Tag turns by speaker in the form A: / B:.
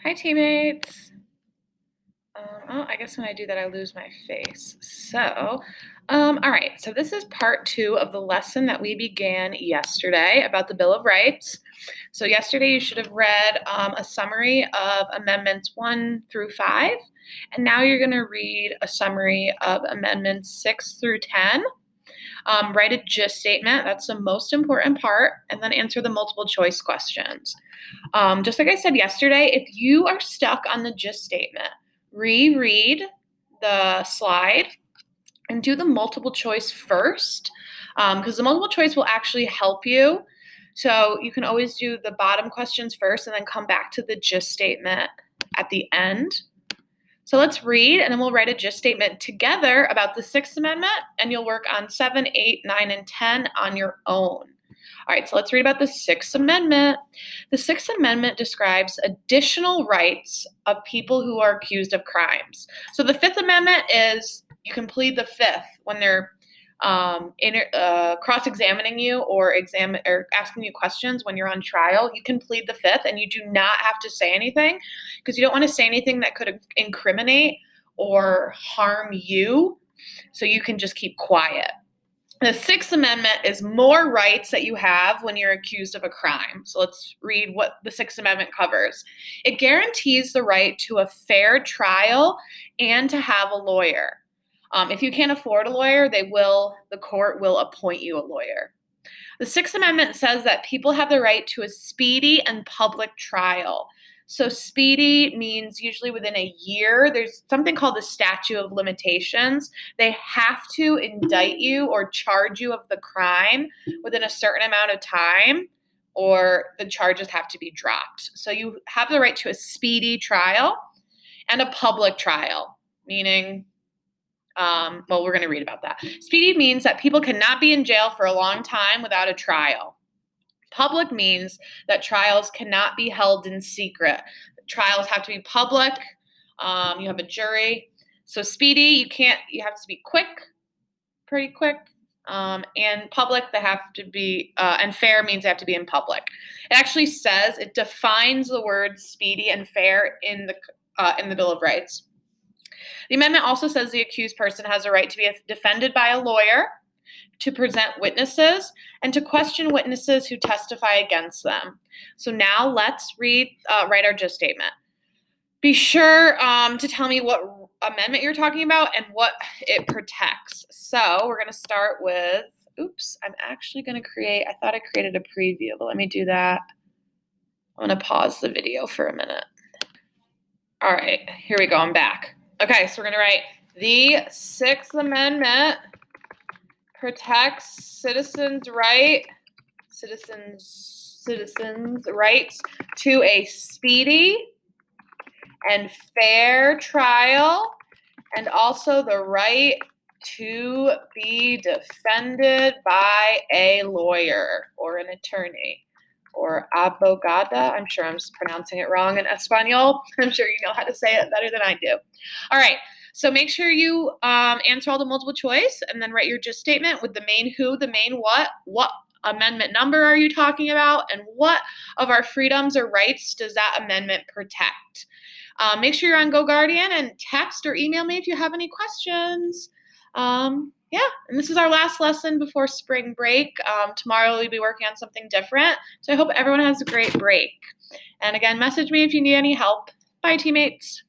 A: Hi, teammates. I guess when I do that, I lose my face. All right. So this is part 2 of the lesson that we began yesterday about the Bill of Rights. So yesterday you should have read a summary of Amendments 1 through 5, and now you're going to read a summary of Amendments 6 through 10. Write a gist statement. That's the most important part, and then answer the multiple choice questions. Just like I said yesterday, if you are stuck on the gist statement, reread the slide and do the multiple choice first, because the multiple choice will actually help you. So you can always do the bottom questions first and then come back to the gist statement at the end. So let's read, and then we'll write a gist statement together about the Sixth Amendment, and you'll work on 7, 8, 9, and 10 on your own. All right, so let's read about the Sixth Amendment. The Sixth Amendment describes additional rights of people who are accused of crimes. So the Fifth Amendment is you can plead the Fifth when they're cross-examining you or asking you questions when you're on trial. You can plead the Fifth, and you do not have to say anything because you don't want to say anything that could incriminate or harm you. So you can just keep quiet. The Sixth Amendment is more rights that you have when you're accused of a crime. So let's read what the Sixth Amendment covers. It guarantees the right to a fair trial and to have a lawyer. If you can't afford a lawyer, the court will appoint you a lawyer. The Sixth Amendment says that people have the right to a speedy and public trial. So speedy means usually within a year. There's something called the statute of limitations. They have to indict you or charge you of the crime within a certain amount of time, or the charges have to be dropped. So you have the right to a speedy trial and a public trial, meaning we're going to read about that. Speedy means that people cannot be in jail for a long time without a trial. Public means that trials cannot be held in secret. Trials have to be public. You have a jury. So speedy, you have to be quick, pretty quick. And public, they have to be, and fair means they have to be in public. It actually says, it defines the words speedy and fair in the Bill of Rights. The amendment also says the accused person has a right to be defended by a lawyer, to present witnesses, and to question witnesses who testify against them. So now let's write our gist statement. Be sure to tell me what amendment you're talking about and what it protects. So we're going to start with, I'm actually going to I thought I created a preview, but let me do that. I'm going to pause the video for a minute. All right, here we go, I'm back. Okay, so we're going to write, the Sixth Amendment protects citizens' rights to a speedy and fair trial, and also the right to be defended by a lawyer or an attorney or abogada. I'm sure I'm pronouncing it wrong in Espanol. I'm sure you know how to say it better than I do. All right. So make sure you answer all the multiple choice and then write your gist statement with the main who, the main what amendment number are you talking about, and what of our freedoms or rights does that amendment protect. Make sure you're on GoGuardian and text or email me if you have any questions. And this is our last lesson before spring break. Tomorrow we'll be working on something different. So I hope everyone has a great break. And again, message me if you need any help. Bye, teammates.